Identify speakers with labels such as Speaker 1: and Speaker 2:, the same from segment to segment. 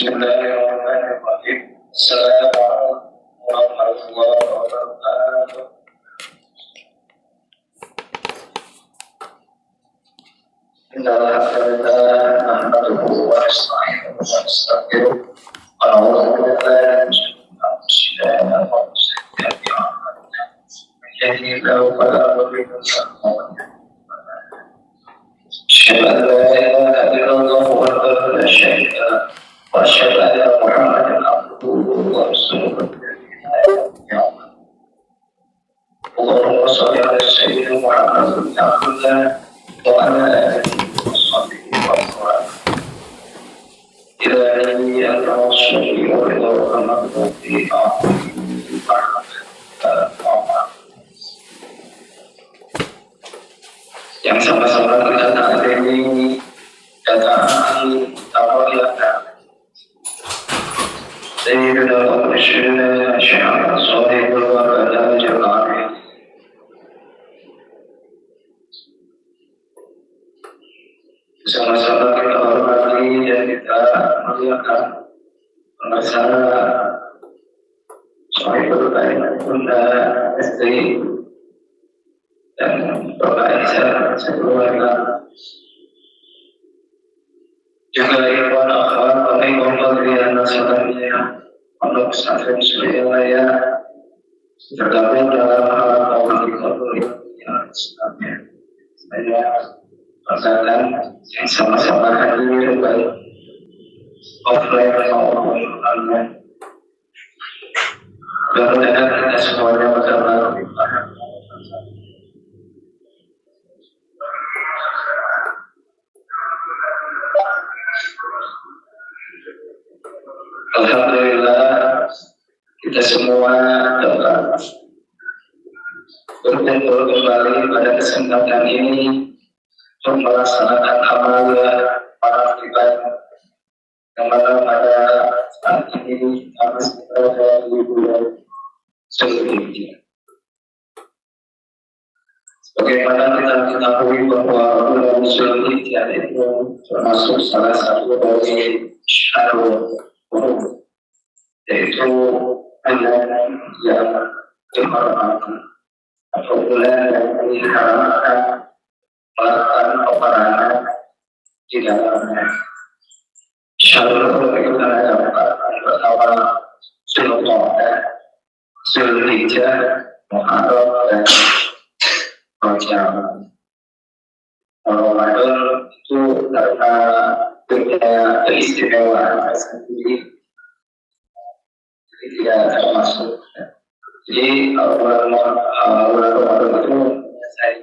Speaker 1: Bismillahirrahmanirrahim. Assalamualaikum warahmatullahi wabarakatuh. Alhamdulillah, nahmaduhu wa nasta'inuhu wa nastaghfiruh. Wa na'udzu billahi min shururi anfusina wa min sayyiati a'malina. Man yahdihillahu fala mudilla lahu wa man yudlil fala hadiya lahu. Asyhadu an la ilaha illallah wahdahu la syarika lahu wa asyhadu anna Muhammadan abduhu wa rasuluhu. Allahumma shalli ala sayyidina Muhammad bin Abdullah wa ala alihi wa sahbihi wa sallam. Ilahi al-Rasul wa al-Rahmatu fi yang sama-sama kita hadiri datang tawalana Sayyidina wa Rasulina Syahad Salihul wa Badal Jalari. Sama-sama kita hormati dan kita muliakan masalah Sahibul Baik Bunda Istri dan Bapak Isa sekeluarga, juga ikhwan akhwat pengikut fadhiliyah nasabaniyah untuk pesantren Suliaya tergabung dalam hal yang Islamnya. Saya persilakan yang sama-sama hadir baik offline maupun online. Mudah-mudahan kita semuanya bersama dipahami. Alhamdulillah, kita semua dapat berkumpul kembali pada kesempatan ini untuk melaksanakan amal para ibadah yang mana pada saat ini kita masih berada di bulan Zulhijjah. Sebagaimana kita ketahui bahwa bulan Zulhijjah itu termasuk salah satu dari syahrul Qur'an, yaitu bulan yang dihormati atau bulan yang diharamkan melakukan peperangan di dalamnya. Syahrul Qur'an itu adalah pertama Zulqa'dah, Zulhijjah, Muharram dan Rajab. Ramadan itu karena punya keistimewaan sendiri, jadi tidak termasuk. Jadi bulan Ramadan itu saya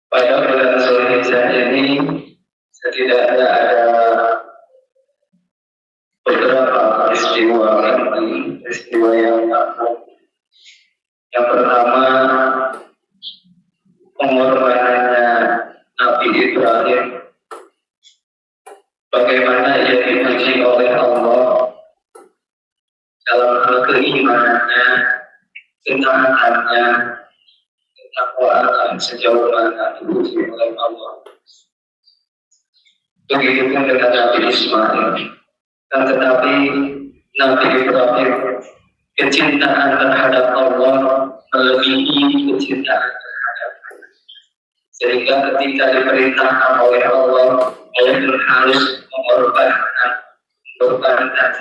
Speaker 1: pada bulan Zulhijjah ini setidaknya ada beberapa peristiwa yang agung. Yang pertama, pengorbanannya Nabi Ibrahim, bagaimana ia dipuji oleh Allah dalam hal keimanannya, ketaatannya, ketakwaan sejauh mana dipuji oleh Allah. Begitupun dengan Nabi Ismail. Dan tetapi Nabi Ibrahim, kecintaan terhadap Allah melebihi kecintaan terhadap Allah, sehingga ketika diperintahkan oleh Allah, beliau harus mengorbankan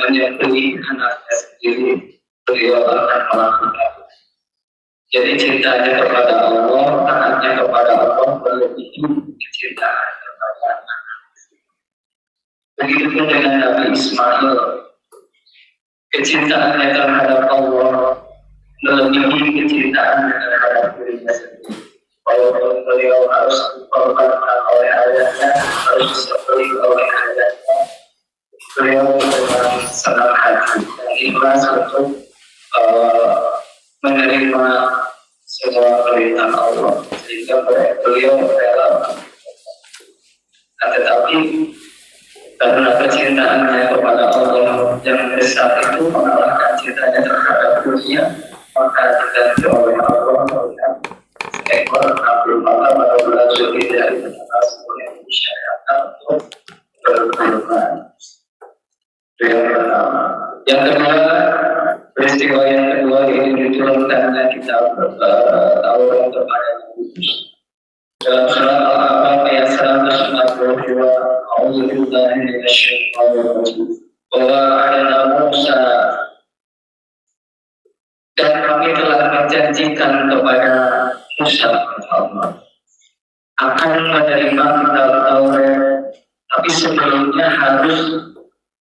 Speaker 1: menyembelih anaknya sendiri, beliau akan melakukan. Jadi cintanya kepada Allah, taatnya kepada Allah melebihi kecintaan kepada anak. Begitupun dengan Nabi Ismail, kecintaannya terhadap Allah melebihi kecintaan terhadap dirinya sendiri. Walaupun beliau harus dikorbankan oleh ayahnya, harus disembelih oleh ayahnya, beliau dengan senang hati dan ikhlas untuk menerima semua perintah Allah, sehingga beliau rela. Tetapi karena kecintaannya kepada Allah yang besar itu mengalahkan cintanya terhadap dunia, maka diganti oleh Allah dengan seekor Nabi maka pada bulan Zulhijjah itu kita semuanya disyariatkan untuk berkurban. Itu yang pertama. Yang kedua, peristiwa yang kedua ini diturunkannya kitab Taurat kepada Nabi dalam surat Al-A'raf ayat 142. A'udzubillahi minasyaitonir rajim. Bahwa ada Musa dan kami telah menjanjikan kepada Musa akan menerima kitab Taurat, tapi sebelumnya harus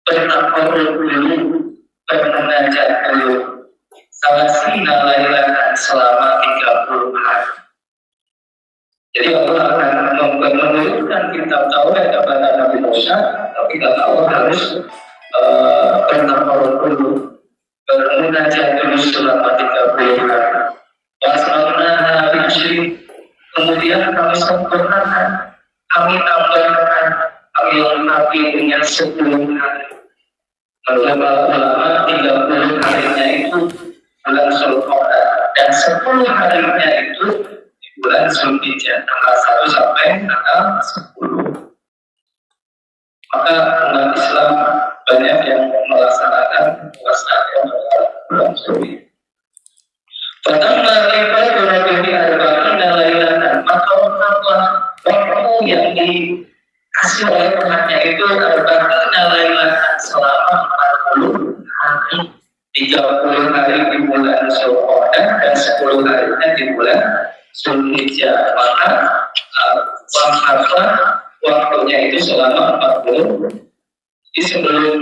Speaker 1: bertakarrub dulu, bermunajat dulu, salasina lailatan selama 30 hari. Jadi Allah akan menurunkan kitab Taurat kepada Nabi Musa, tapi kata Allah harus bertakarrub dulu, bermunajat dulu selama 30 hari. Wassalna bi'ashri, kemudian kami sempurnakan, kami tambahkan, kami lengkapi dengan 10 hari. Ulama 30 harinya itu bulan Zulqa'dah dan 10 harinya itu di bulan Zulhijjah tanggal 1 sampai tanggal 10. Maka umat Islam banyak yang melaksanakan puasa yang bulan Zulhijjah. Pertama, ibadah Nabi Arba'in dan lain-lain, maka waktu yang dikasih oleh Tuhannya itu Arba'in dan lain-lain selama 40 hari, 30 hari di bulan Zulqa'dah dan 10 harinya di bulan Zulhijjah. Maka waktunya itu selama 40. Jadi sebelum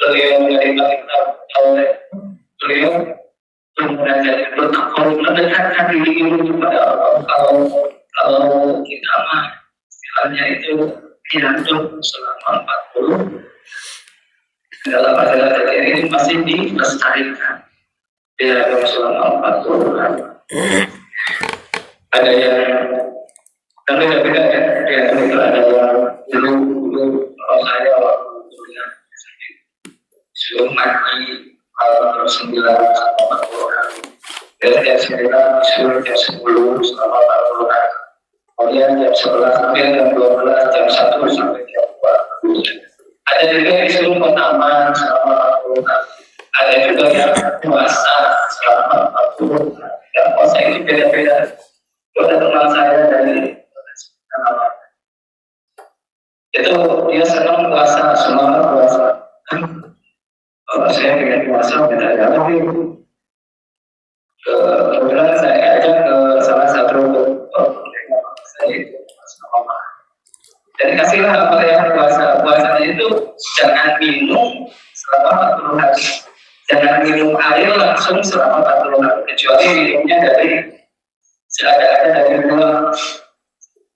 Speaker 1: beliau menerima kitab Taurat, beliau menjadi bertakarrub, mendekatkan diri kepada Allah. Kalau kita mah istilahnya itu hidup selama 40 dalam ajaran ini masih dilestarikan hidup selama 40 hari. Ada yang tapi beda ya, itu ada yang dulu kalau saya waktu kuliah suruh mati terus 9 selama 40 hari. Dari jam 9 suruh jam 10 selama 40 hari. Kemudian jam 11 sampai jam 12, jam 1 sampai jam 2. Ada juga yang disuruh pertama selama 40 hari. Ada juga yang puasa selama 40 hari. Yang puasa itu beda-beda. Ada teman saya dari itu dia senang puasa, semangat puasa. Saya pengen puasa beda lagi. Kemudian saya ajak ke salah satu saya itu sama. Dan kasihlah apa yang puasanya itu jangan minum selama 40 hari. Jangan minum air langsung selama 40 hari kecuali minumnya dari seadanya dari buah.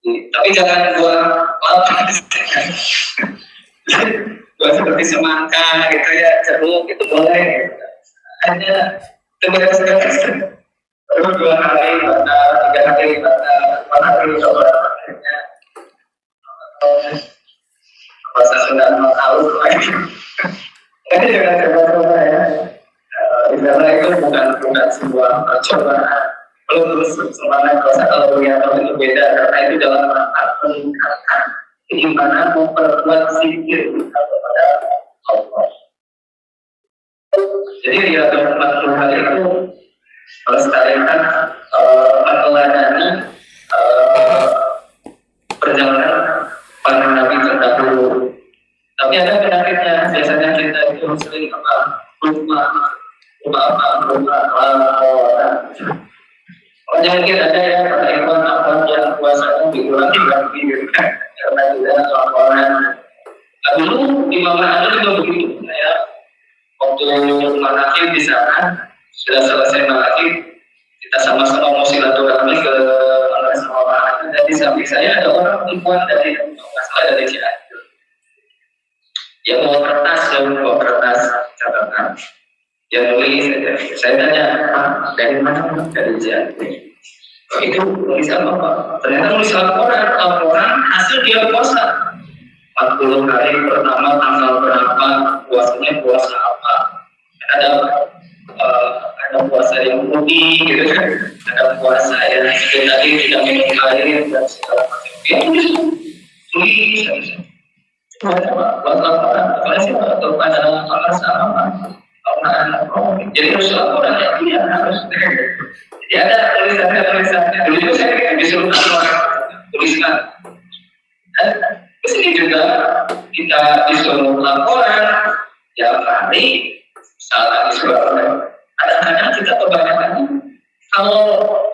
Speaker 1: Tapi jangan buah lalat. Buah seperti semangka gitu ya, jeruk itu boleh. Hanya sebenarnya terus 2 hari batal, 3 hari batal, 4 hari coba akhirnya puasa sudah 4 tahun lagi. Jadi jangan coba-coba ya. Ibadah itu bukan sebuah percobaan. Perlu terus semangat kalau punya atau itu beda karena itu dalam rangka meningkatkan keimanan, memperkuat zikir kepada Allah. Jadi ya dalam 40 hari itu melestarikan meneladani perjalanan para nabi terdahulu. Tapi ada penyakitnya, biasanya kita itu sering lupa. Mungkin ada yang perempuan apa yang puasanya dikurangi lagi karena tidak laporan. Dulu di mana ada juga begitu ya. Waktu manakib di sana sudah selesai manakib, kita sama-sama mau silaturahmi ke sama orang. Dan di samping saya ada orang perempuan dari masalah dari Cianjur. Dia bawa kertas catatan. Dia nulis, saya tanya, dari mana? Dari Cianjur. Itu tulisan apa? Ternyata nulis laporan hasil dia puasa 40 hari pertama tanggal berapa, puasanya puasa apa. Ada puasa yang putih gitu kan. ada puasa ya, tadi tidak minum air dan segala macam. Ya, atau pada jadi harus laporan ya harus. Jadi ada tulisannya. Dulu itu saya disuruh tuliskan. Di sini juga kita disuruh laporan ya hari salah disuruh. Kadang-kadang kita kebanyakan kalau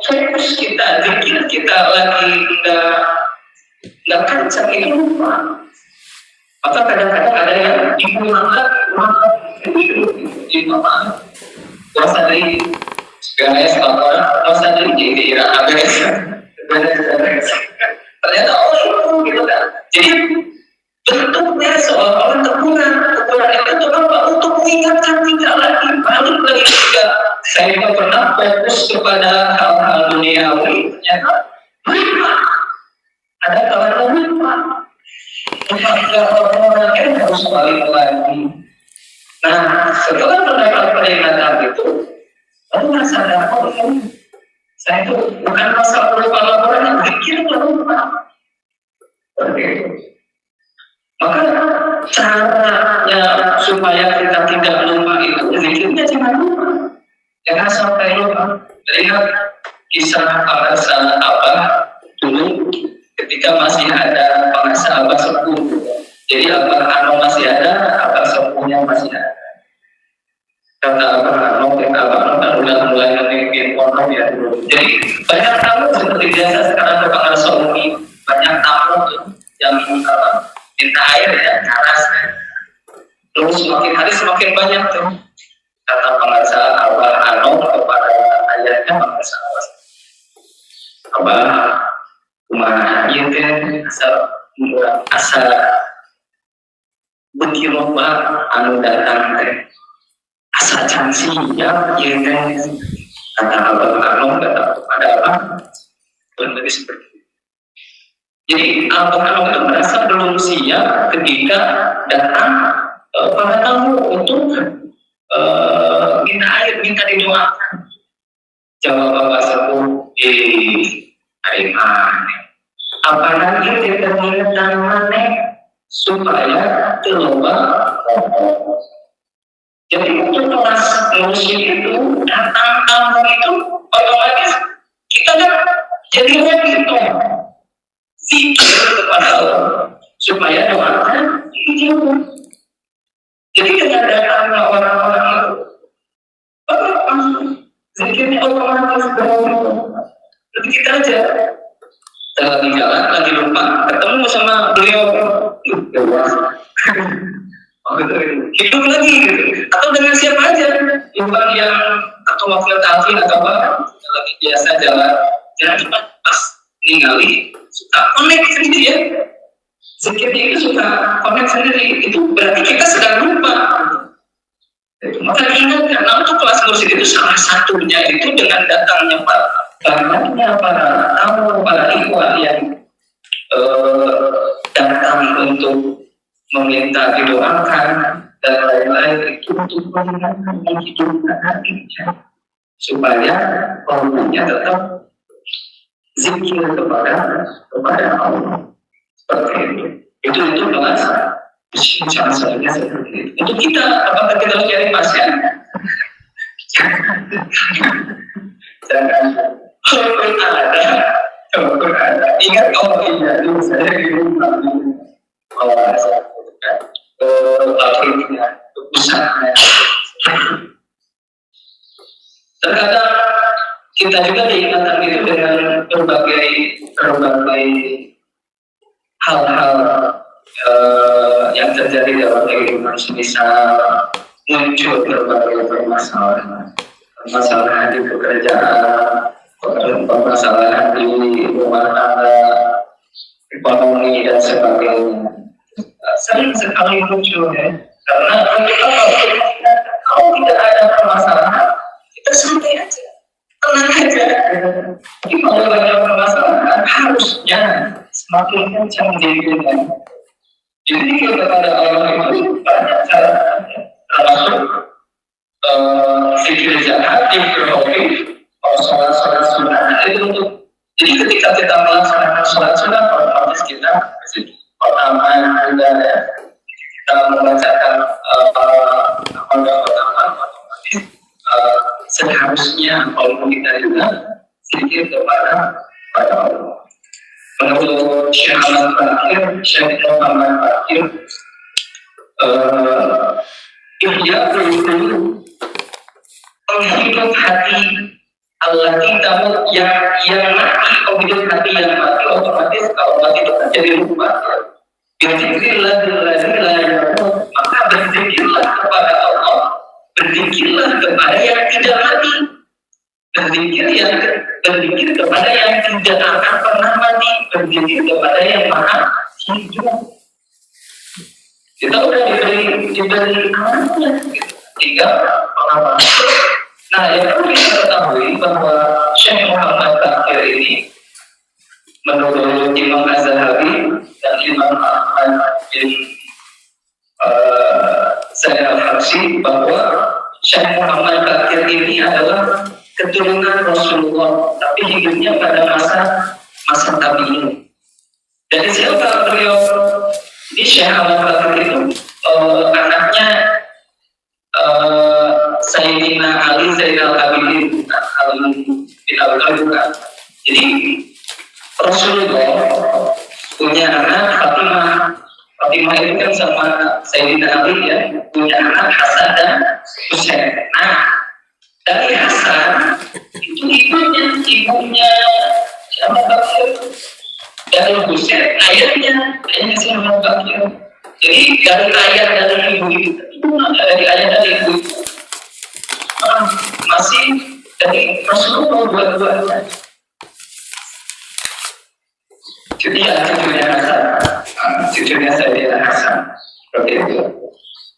Speaker 1: fokus kita pikir kita lagi nggak kencang itu lupa. Maka kadang-kadang ada yang digunakan di mana puasa dari segala laporan puasa dari jadi ABS ternyata gitu kan. Jadi bentuknya seolah-olah teguran itu apa untuk mengingatkan tidak lagi balik lagi juga. Saya pernah fokus kepada hal-hal duniawi, ternyata ada kawan lupa. Orang-orang harus balik lagi. Nah, setelah mendapat peringatan itu, baru sadar saya itu bukan masalah lupa laporan yang pikir lupa. Oke. Maka caranya supaya kita tidak lupa itu zikirnya jangan lupa. Jangan sampai lupa. Lihat kisah para sahabat dulu ketika masih ada para sahabat sepuh. Jadi Abah Ano masih ada, Abah sepuhnya masih ada. Kata Abah Ano, udah mulai memimpin pondok ya. Jadi banyak tamu seperti biasa sekarang kebangan Saumi, banyak tamu yang minta air ya, keras. Terus semakin hari semakin banyak tuh. Kata pengacara Abah Ano kepada ayahnya pengacara Abah kumaha ieu teh asal beki loba anu datang teh asa can sia ieu teh kata Abah Ano kata kepada Abah benar seperti itu. Jadi Abah Ano itu merasa belum siap ketika datang para tamu untuk minta air, minta didoakan. Jawab Bapak Sepuh, air mana? Apalagi determinan mana supaya terloba. Jadi untuk kelas musik itu datang tamu itu otomatis kita kan jadi gitu. Zikir kepada Allah supaya doakan dijawab. Jadi dengan datangnya orang-orang itu, zikirnya otomatis berubah. Jadi kita aja lagi jalan, lagi lupa, ketemu sama beliau, hidup lagi gitu. Atau dengan siapa aja, bukan yang atau wakil talqin atau apa, lagi biasa jalan, jangan cuma pas ningali, suka connect sendiri ya. Zikirnya itu suka connect sendiri, itu berarti kita sedang lupa. Maka ingatkan, nah untuk kelas musik itu salah satunya itu dengan datangnya banyaknya para tamu, para ikhwan yang datang untuk meminta didoakan dan lain-lain itu untuk menghidupkan hatinya supaya kalbunya tetap zikir kepada Allah seperti itu. Itu kelas cara satunya seperti itu. Untuk kita, apakah kita harus cari pasien? Jangan. Kalau ada. Ingat iya dulu saya di rumah. Kalau saya akhirnya usahanya. Terkadang kita juga diingatkan itu dengan berbagai hal-hal yang terjadi dalam kehidupan, misal muncul berbagai permasalahan di pekerjaan, permasalahan di rumah tangga, ekonomi dan sebagainya. Sering sekali muncul ya, karena kalau tidak ada permasalahan, kita santai aja, tenang aja. Tapi kalau banyak permasalahan, harusnya semakin kencang dirinya. Jadi kepada Allah itu banyak cara, termasuk zikir jahat, zikir hobi, sholat sunnah itu untuk, jadi ketika kita melaksanakan sholat sunnah, otomatis kita pertama ya, kita membacakan pertama otomatis seharusnya kalau kita juga sedikit kepada Allah. Menurut Syekh Ahmad Fakir, ihya itu penghidup hati Allah kita yang mati, penghidup hati yang mati otomatis kalau mati itu kan jadi lupa. Berzikirlah, maka berzikirlah kepada Allah, berzikirlah kepada yang tidak mati, berzikir kepada yang tidak akan pernah mati, berzikir kepada yang maha hidup. Kita udah diberi amanatnya, tinggal pengawalan. Nah, yang perlu kita ketahui bahwa Syekh Muhammad Bakir ini menurut Imam Az-Zahabi dan Imam Ahmad bin Zaid Al-Habsyi bahwa Syekh Muhammad Bakir ini adalah keturunan Rasulullah, tapi hidupnya pada masa tabi'in. Dari siapa beliau? Ini Syekh Muhammad Bakir itu anaknya Sayyidina Ali Zainal Abidin bin Abi Thalib. Jadi Rasulullah punya anak Fatimah itu kan sama Sayyidina Ali ya, punya anak Hasan dan Husain. Nah, dari Hasan itu ibunya siapa Bakir, dari Husain ayahnya siapa Bakir. Jadi dari ayah dari ibu itu dari ayah dari ibu masih dari Rasulullah dua-duanya. Jadi cucunya Sayyidina Hasan seperti itu.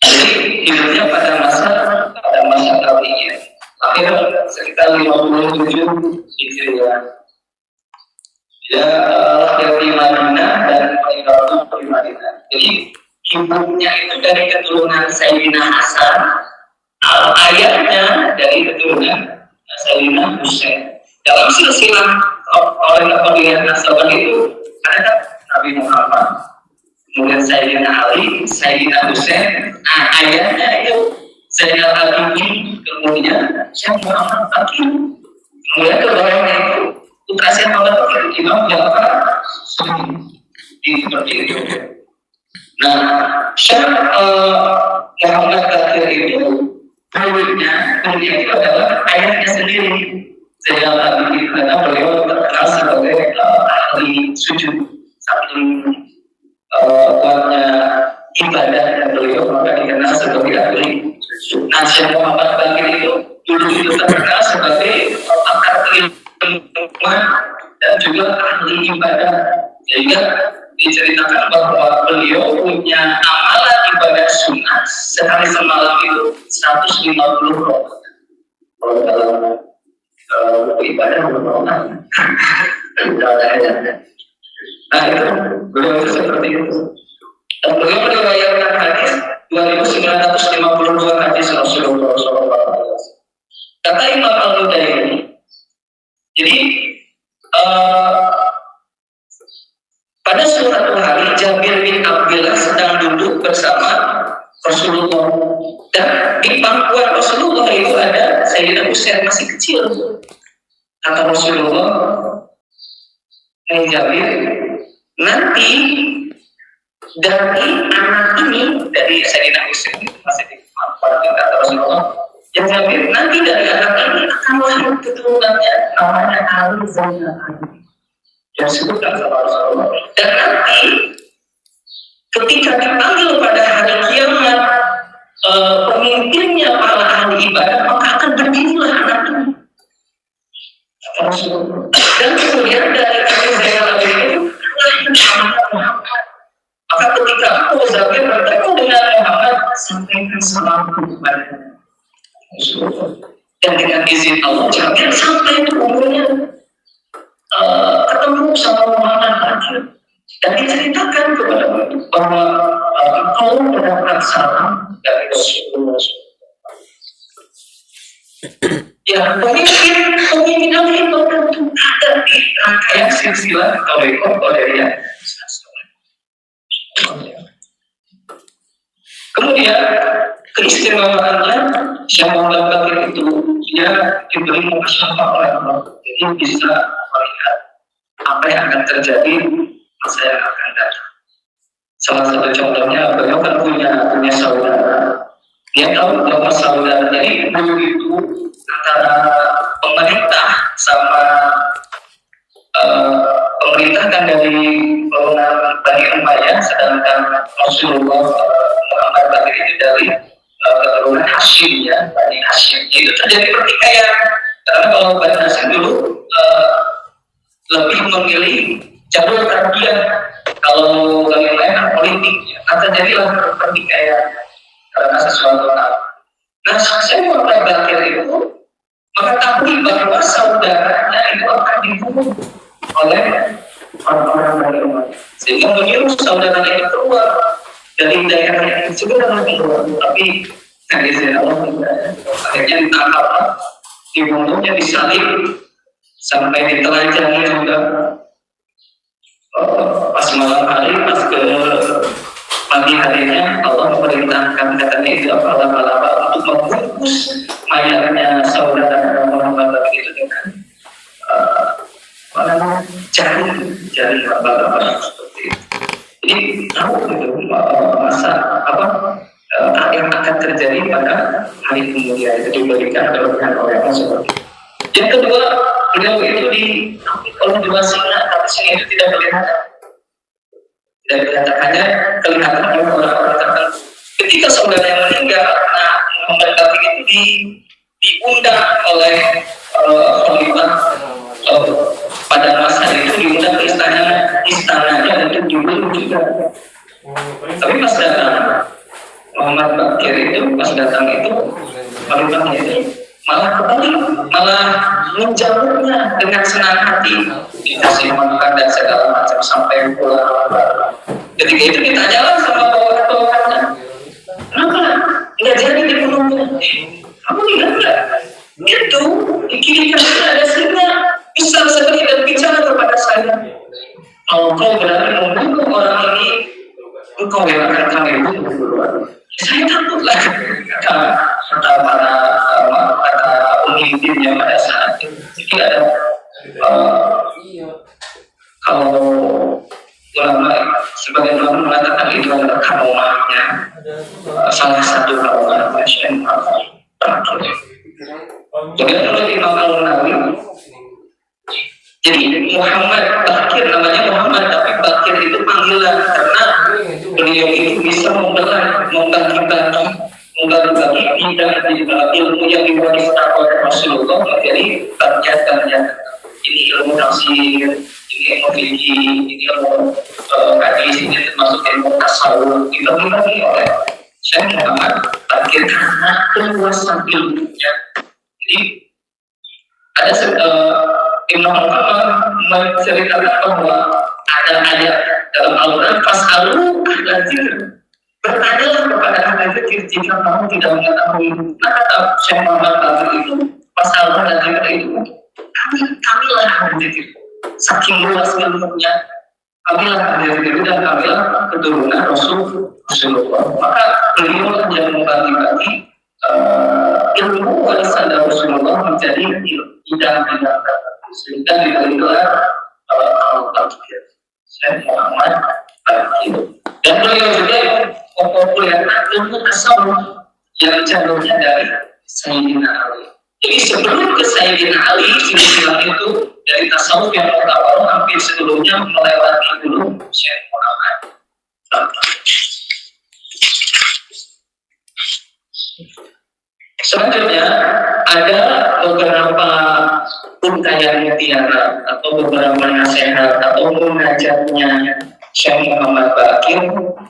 Speaker 1: Jadi hidupnya pada masa tabi'in, akhir sekitar 57 Hijriah. Ya, dari Madinah dan Madinah dari Madinah. Jadi ibunya itu dari keturunan Sayyidina Hasan, ayahnya dari keturunan Sayyidina Husain. Dalam silsilah oleh kemudian nasabah itu ada Nabi Muhammad, kemudian Sayyidina Ali, Sayyidina Husain, ayahnya itu Zainal Abidin, kemudian Syekh Muhammad Bakir, kemudian ke bawahnya itu putra Syekh Muhammad Bakir, Imam Ja'far seperti itu. Nah, Syekh Muhammad Bakir itu muridnya itu adalah ayahnya sendiri, Zainal Abidin, karena beliau terkenal sebagai ahli sujud, saking kuatnya ibadah dan beliau maka dikenal sebagai ahli sujud. Nah, Syekh Muhammad Bakir itu dulu itu terkenal sebagai pakar ilmu dan juga ahli ibadah, sehingga diceritakan bahwa beliau punya amalan ibadah sunnah sehari semalam itu 150 rakaat. Kalau dalam ibadah berapa? Nah itu beliau itu seperti itu. Dan beliau meriwayatkan hadis 2952 hadis Rasulullah SAW. Kata Imam Al-Nudairi, jadi pada suatu hari Jabir bin Abdullah sedang duduk bersama Rasulullah, dan di pangkuan Rasulullah itu ada Sayyidina Husain masih kecil. Kata Rasulullah, Jabir, nanti dari anak ini, dari Sayyidina Husain masih di pangkuan, kata Rasulullah, yang Jabir, nanti dari anak ini akan lahir keturunannya, namanya Ali Zainal Abidin. Yang disebutkan sama Rasulullah. Dan nanti ketika dipanggil pada hari kiamat pemimpinnya para ahli ibadah, maka akan berdirilah anak ini. Dan kemudian dari Abi Zainal Abidin maka ketika Abu Zabir bertemu dengan Muhammad, sampaikan salam kepada dan dengan izin Allah jangan sampai itu umurnya ketemu sama Muhammad Bakir, dan diceritakan kepada bahwa engkau mendapat salam dari Rasulullah. Ya, pemimpin Allah itu ada di rangkaian silsilah Qadariyah. Kemudian keistimewaannya Syekh Muhammad Baqir itu dia diberi mukasyafah oleh Allah, jadi bisa melihat apa yang akan terjadi masa yang akan datang. Salah satu contohnya beliau kan punya saudara. Dia tahu bahwa saudaranya itu antara pemerintah sama pemerintah kan dari golongan Bani Umayyah, sedangkan Rasulullah Muhammad Baqir itu dari keturunan Hashim ya, Bani Hashim. Itu terjadi pertikaian karena kalau Bani Hashim dulu lebih memilih jalur kerajaan, kalau Bani Umayyah politik, akan jadilah pertikaian karena sesuatu hal. Nah, saya Muhammad Baqir itu mengetahui bahwa saudaranya itu akan dibunuh oleh orang-orang Bani Umayyah, sehingga menyuruh saudaranya itu keluar dari daerah yang sebenarnya keluar, tapi dari Allah akhirnya ditangkap, dibunuhnya, disalib, sampai ditelanjangi juga. Pas malam hari, pas ke pagi harinya, Allah memerintahkan katanya itu laba-laba untuk membungkus mayatnya saudara Muhammad Baqir itu dengan jaring laba-laba seperti itu. Jadi tahu itu masa yang akan terjadi pada hari kemudian itu diberikan oleh Allah seperti itu. Yang kedua, beliau itu kalau dua singa, tapi singa itu tidak kelihatan. Tidak kelihatan, hanya kelihatan oleh orang-orang tertentu. Ketika saudara yang meninggal, Muhammad Baqir itu diundang oleh Khalifah pada masa itu, diundang ke istananya untuk dibunuh juga. Tapi pas datang Muhammad Baqir itu, pas datang itu Khalifahnya itu malah menjawabnya dengan senang hati, dikasih makan dan segala macam sampai pulang. Ketika itu ditanyalah sama bawahan-bawahannya, kenapa nggak jadi dibunuhnya? Kamu lihat nggak? Itu di kiri kanan ada singa besar sekali dan bicara kepada saya. Kalau kau berani membunuh orang ini, engkau yang akan kami bunuh duluan. Saya takutlah kata para pemimpinnya pada saat itu. Jadi ada kalau ulama, sebagian ulama mengatakan itu adalah karomahnya salah satu karomah Syekh Muhammad Baqir. Kemudian oleh Imam Al-Nawawi, jadi Muhammad Baqir namanya Muhammad, tapi Baqir itu panggilan karena beliau itu bisa membagi-bagi ilmu yang diwariskan oleh Rasulullah menjadi bagian-bagian. Ini ilmu tafsir, ini ilmu fikih, ini ilmu hadis, ini termasuk ilmu tasawuf, dibagi-bagi oleh Syekh Muhammad Baqir karena keluasan ilmunya. Jadi ada Ibnu Al-Qayyim menceritakan bahwa ada ayat dalam Al-Quran, fas'alu ahla dzikr, bertanyalah kepada ahli dzikir jika kamu tidak mengetahui. Nah, kata Syekh Muhammad Baqir itu, fas'alu ahla dzikr itu kamilah ahli dzikir, saking luas ilmunya, kamilah ahli dzikir dan kamilah keturunan Rasulullah. Maka beliau yang membagi-bagi ilmu warisan Rasulullah menjadi bidang-bidang, sehingga diberilah Al-Baqir, Syekh Muhammad Baqir. Dan beliau juga mempopulerkan ilmu tasawuf yang jalurnya dari Sayyidina Ali. Jadi sebelum ke Sayyidina Ali, silsilah itu dari tasawuf yang pertama hampir sebelumnya melewati dulu Syekh Muhammad Baqir. Selanjutnya ada beberapa untayan mutiara atau beberapa nasihat atau munajatnya Syekh Muhammad Baqir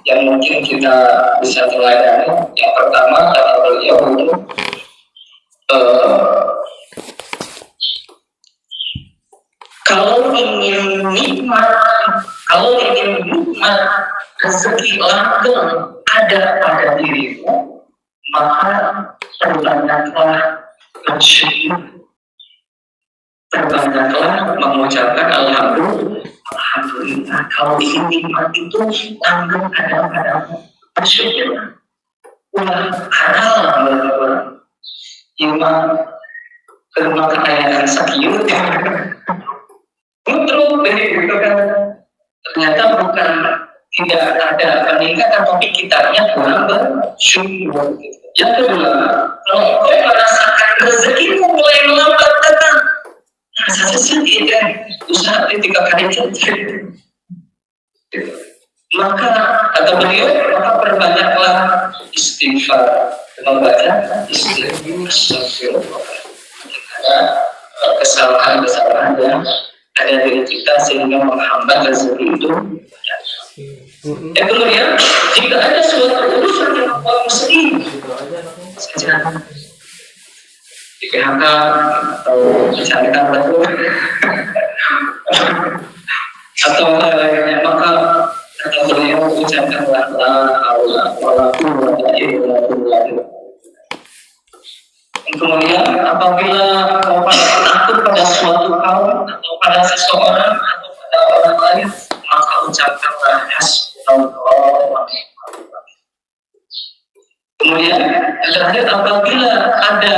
Speaker 1: yang mungkin kita bisa teladani. Yang pertama kata beliau itu kalau ingin nikmat rezeki langgeng ada pada dirimu, maka perbanyaklah bersyukur. Perbanyaklah mengucapkan alhamdulillah. Kalau ingin nikmat itu tanggung kadang-kadang bersyukur. Ulah halal iman kerana kekayaan sakiut. Betul, begitu kan? Ternyata bukan tidak ada peningkatan, tapi kitanya kurang bersyukur. Yang kedua, kalau kau merasakan rezekimu mulai melambat datang, rasa sedih dan usaha 3 kali jadi. Maka kata beliau, maka perbanyaklah istighfar, membaca istighfar. Ada kesalahan-kesalahan yang ada dari kita sehingga menghambat rezeki itu. Kemudian jika ada suatu urusan yang membuatmu sedih, saja di PHK atau dicarikan baru atau lainnya, maka kata beliau ucapkanlah kemudian apabila kau takut pada suatu kaum atau pada seseorang atau pada orang lain, maka ucapkanlah hasbunallah. Kemudian yang terakhir, apabila ada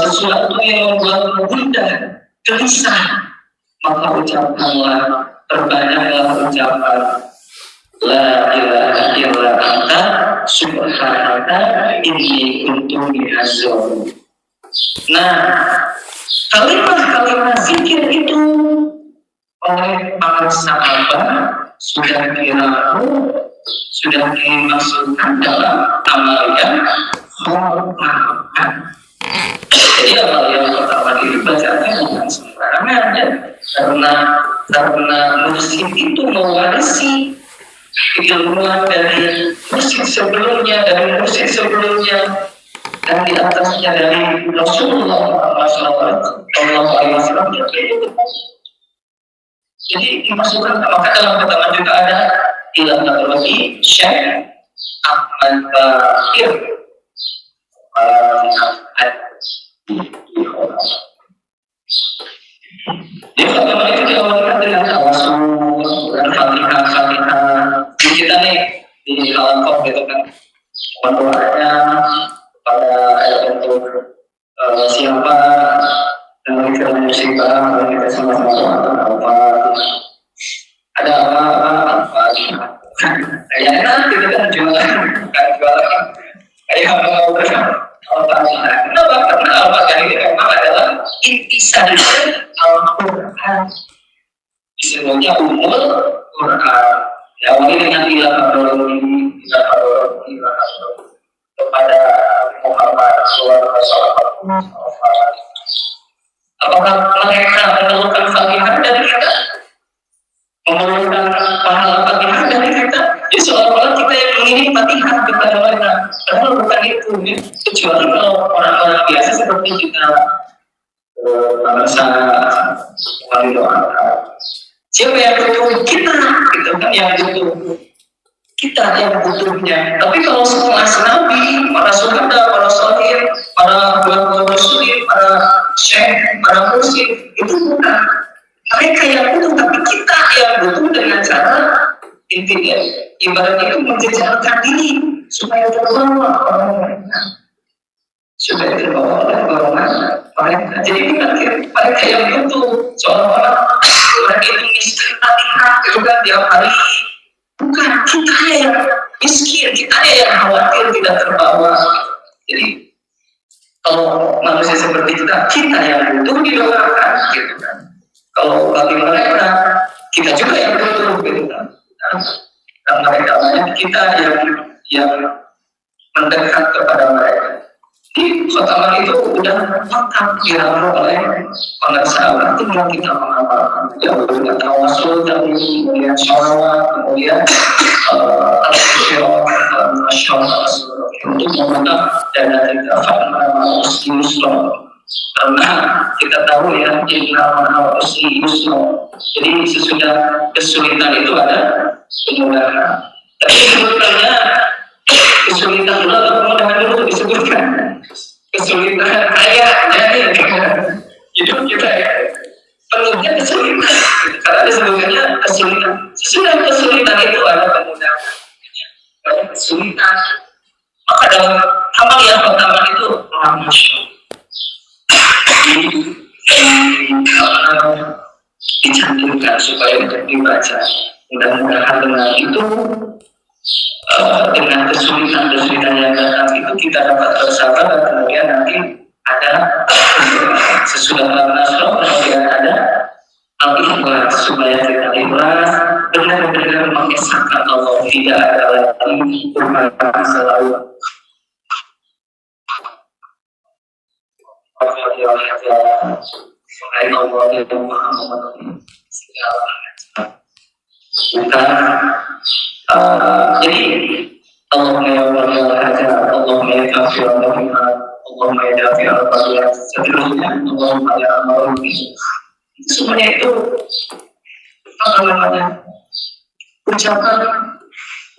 Speaker 1: sesuatu yang membuatmu gundah, gelisah, maka ucapkanlah, perbanyaklah ucapan la ilaha illa anta subhanaka inni kuntu minaz zalimin. Nah, kalimat-kalimat zikir itu oleh para sahabat sudah dimasukkan dalam amal yang melakukan. Jadi amal yang pertama ini bacaannya bukan sembarangan ya, karena musik itu mewarisi keilmuan dari musik sebelumnya, dan di atasnya dari Rasulullah Sallallahu Alaihi Wasallam. Jadi dimasukkan, maka dalam keterangan juga ada ilah nabi Syekh Ahmad Bakir dia pertama itu diawalkan dengan tawasul dan fatihah kita nih di kelompok gitu kan, doanya pada untuk siapa yang kita musibah, kalau kita sama-sama apa ada apa kayak nanti kita jualan kayak apa kenapa? Karena Al-Fatihah ini memang adalah intisari Al-Quran, disebutnya umul Quran. Diawali dengan ilah kepada Muhammad SAW. Apakah mereka mengeluhkan Fatihah dari kita? Mengeluhkan pahala Fatihah dari kita? Ya seolah-olah kita yang mengirim Fatihah kepada mereka. Karena bukan itu, ya. Kecuali kalau orang-orang biasa seperti kita bangsa wali doa. Siapa yang butuh? Kita, gitu kan, yang butuh. Kita yang butuhnya. Tapi kalau semua Nabi, para suhada, para salih, para ulama muslim, para syekh, para mursyid, itu bukan mereka yang butuh, tapi kita yang butuh dengan cara intinya ibaratnya itu menjejalkan diri supaya terbawa orang mereka, supaya terbawa oleh orang mereka. Jadi mereka yang butuh, seolah-olah mereka itu miskin Fatihah itu kan tiap hari. Bukan, kita yang miskin, kita yang khawatir tidak terbawa. Jadi kalau manusia seperti kita yang butuh didoakan, gitu kan. Kalau bagi mereka, kita juga yang butuh, gitu kan. Dan mereka banyak kita yang mendekat kepada mereka. Di khotaman itu udah lengkap diramu oleh para sahabat, tinggal kita mengamalkan. Ya, dengan tawasul, kemudian sholawat, kemudian al-syirah, untuk meminta dana kita pada Muslim. Karena kita tahu ya, Muslim. Jadi sesudah kesulitan itu ada kemudahan. Tapi sebenarnya kesulitan dulu atau kemudahan dulu disebutkan. Kesulitan kaya kesulitan. Maka dalam amal yang pertama itu dicantumkan supaya untuk dibaca. Mudah-mudahan dengan itu, dengan kesulitan-kesulitan yang datang itu kita dapat bersabar, dan kemudian nanti ada sesudah Nasrul, kemudian ada al-ikhlas, supaya kita ikhlas benar-benar mengesahkan Allah, tidak ada lagi bermasalah selalu. Jadi Allahumma ya Rabbal Hajar, Allahumma ya Kafir al-Mu'minat, Allahumma ya Dafi al-Fadiyat, seterusnya Allahumma ya Amarul. Semuanya itu apa namanya, ucapan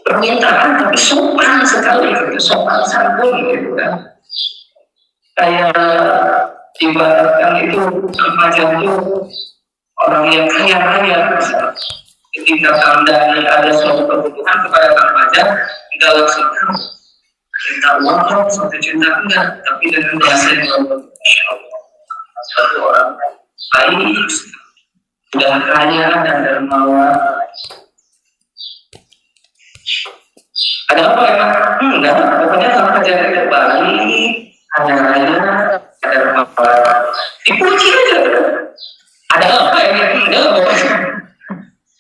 Speaker 1: permintaan tapi sopan sekali, sopan santun gitu kan. Kayak ibaratkan itu semacam itu orang yang kaya ketika Anda ada suatu kebutuhan kepada Kang Fajar, tidak langsung minta uang 1 juta, enggak, tapi dengan bahasa yang satu orang baik, sudah kaya dan dermawan. Ada apa ya? Enggak, pokoknya Kang Fajar itu baik, ada raya, ada dermawan. Dipuji aja. Ada apa ya? Enggak, pokoknya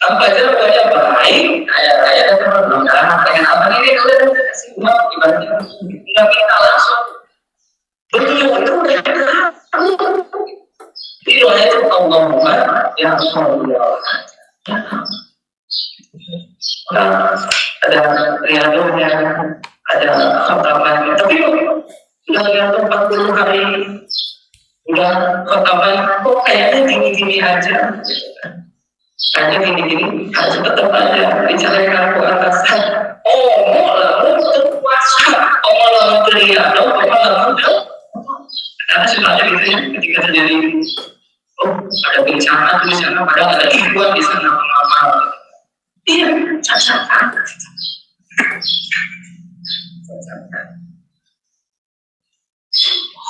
Speaker 1: Kang Fajar pokoknya baik, kaya dan dermawan. Pengen apa ini? Udah kasih uang, ibaratnya enggak minta langsung. Begitu itu udah jadi doanya itu Allahumma ya Rasulullah. Ada riadonya, ada khataman, tapi udah riado 40 kali, udah khataman, kok kayaknya gini-gini aja, kayaknya gini-gini, harus tetap aja bicara ke atas. Malah terpuasa, malah riado, malah karena sebenarnya gitu ya, ketika terjadi ada bencana di sana, padahal ada ribuan di sana pengamal. Iya, cacat.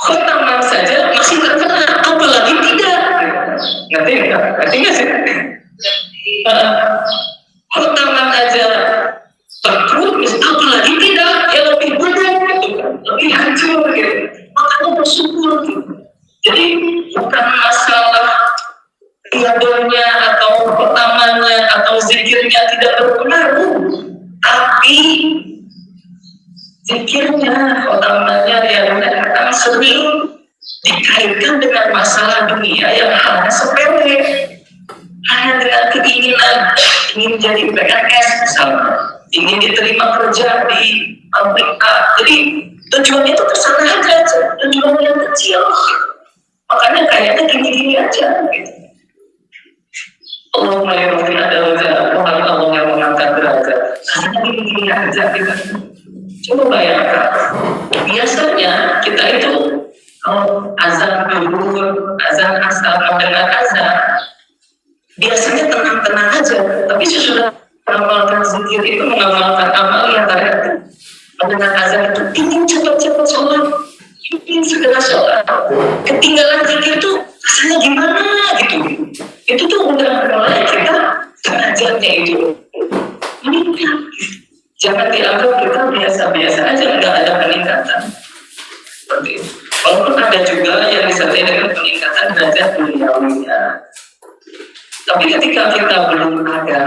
Speaker 1: Khotaman saja masih terkena, apalagi tidak. Ngerti nggak sih? Khotaman aja terkerut, apalagi tidak, ya lebih berat gitu, lebih hancur gitu. Makanya bersyukur gitu. Jadi bukan masalah riadonya atau pertamanya atau zikirnya tidak berpengaruh, tapi zikirnya, pertamanya, riadonya akan sering dikaitkan dengan masalah dunia yang hanya sepele, hanya dengan keinginan ingin jadi PNS misalnya, ingin diterima kerja di Amerika. Jadi tujuannya itu kesana aja, tujuan yang kecil. Makanya kayaknya gini-gini aja gitu. Allah melewati ada wajah, Allah yang mengangkat derajat. Karena gini-gini aja gitu. Coba bayangkan, biasanya kita itu azan zuhur, azan asar, mendengar azan, biasanya tenang-tenang aja. Tapi sesudah mengamalkan zikir itu, mengamalkan amal yang tadi mendengar azan itu, ingin cepat-cepat sholat, ingin segera sholat. Ketinggalan zikir itu rasanya gimana gitu. Itu tuh udah mulai kita derajatnya itu meningkat. Jangan dianggap kita biasa-biasa aja, nggak ada peningkatan. Seperti itu. Walaupun ada juga yang disertai dengan peningkatan derajat duniawinya. Tapi ketika kita belum ada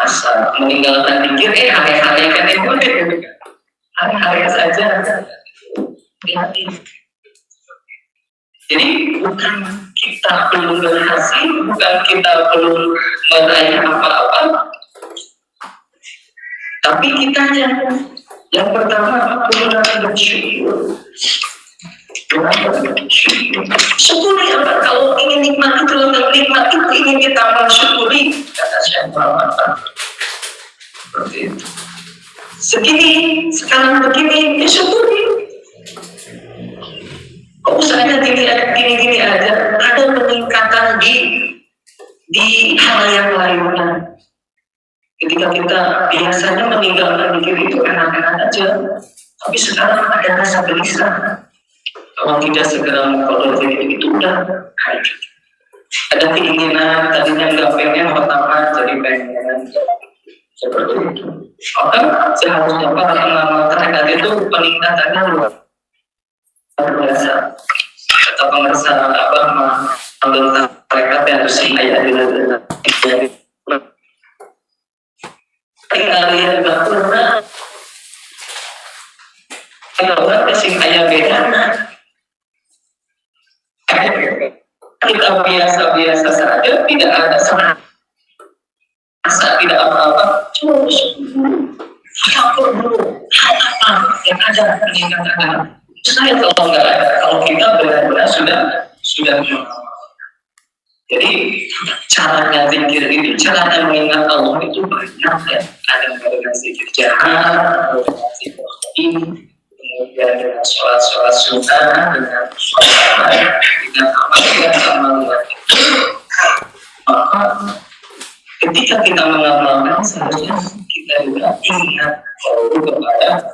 Speaker 1: asa meninggalkan zikir, hari-hari kan itu hari-hari saja. Jadi bukan kita belum berhasil, bukan kita belum meraih apa-apa, tapi kita yang pertama benar bersyukur. Syukuri apa? Kalau ingin nikmat itu, nikmat itu ingin kita mensyukuri, kata Syekh Muhammad. Seperti itu. Segini, sekarang begini, ya syukuri. Kok usahanya gini-gini aja, ada peningkatan di hal yang lainnya. Ketika kita biasanya meninggalkan diri itu enak-enak aja, tapi sekarang ada rasa gelisah. Kalau tidak segera mengkolot diri itu udah hancur. Ada keinginan tadinya nggak pengen pertama jadi pengen seperti itu. Maka seharusnya para pengamal terhadap itu peningkatannya luar biasa. Atau pengerasa apa mengenal mereka yang harus ayat dari kalian berpura kalau kasih ayat beda. Kita biasa-biasa saja, tidak ada semangat, tidak apa-apa, cuma syukur dulu, apa yang ada peningkatan. Saya kalau nggak ada, kalau kita benar-benar sudah. Jadi caranya zikir itu, caranya mengingat Allah itu banyak ya. Ada dengan zikir jahat, dengan zikir ini. Kemudian dengan sholat sunnah, dengan sholat dengan amal itu, maka ketika kita mengamalkan seharusnya kita juga ingat kepada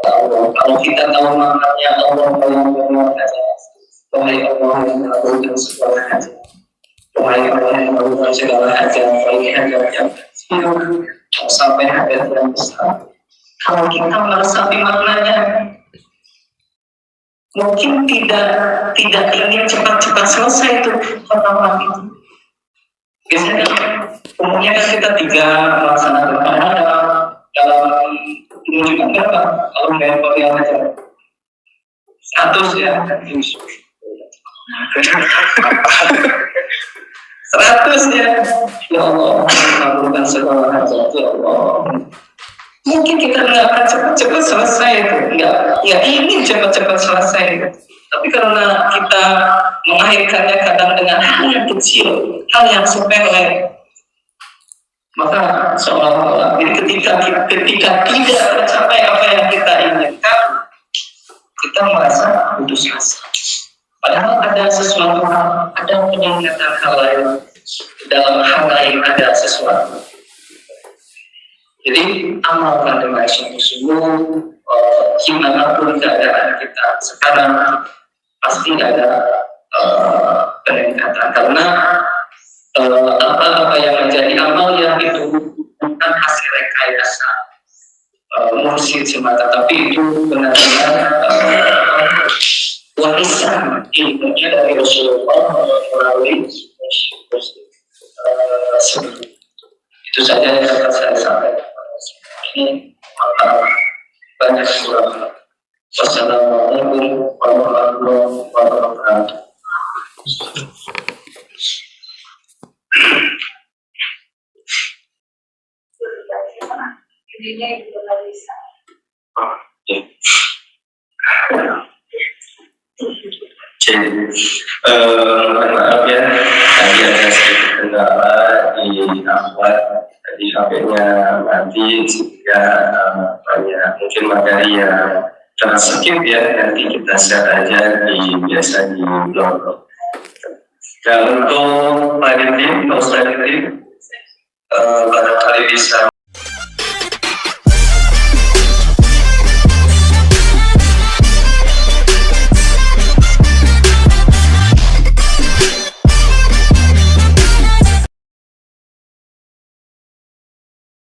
Speaker 1: Allah. Kalau kita tahu maknanya Allah yang mengatakan, wahai Allah yang melakukan segala hajat, wahai Allah yang melakukan segala hajat, baik hajat yang kecil sampai hajat yang besar. Kalau kita meresapi maknanya, mungkin tidak ingin cepat-cepat selesai itu pertemuan itu. Biasanya umumnya kita 3 melaksanakan dalam juga berapa? Kalau nggak yang aja 100 ya. 100 ya. Ya Allah, mengabulkan segala hajat ya Allah. Mungkin kita nggak akan cepat-cepat selesai itu, nggak ingin cepat-cepat selesai. Tapi karena kita mengakhirkannya kadang dengan hal yang kecil, hal yang sepele, maka seolah-olah ketika tidak tercapai apa yang kita inginkan, kita merasa putus asa. Padahal ada sesuatu hal, ada peningkatan hal lain, dalam hal lain ada sesuatu. Jadi amalkan dengan sungguh-sungguh, gimana pun keadaan kita sekarang pasti ada peningkatan, karena apa yang menjadi amal yang itu bukan hasil rekayasa mursyid semata, tapi itu benar-benar warisan ilmunya dari Rasulullah melalui itu saja yang dapat saya sampaikan. Ini banyak surah. Wassalamualaikum warahmatullahi wabarakatuh. Maaf ya, tadi ada sedikit kendala di awal, jadi sampainya nanti jika banyak mungkin materi yang terskip ya, nanti kita share aja biasa di blog. Dan untuk Pak Ustadz barangkali bisa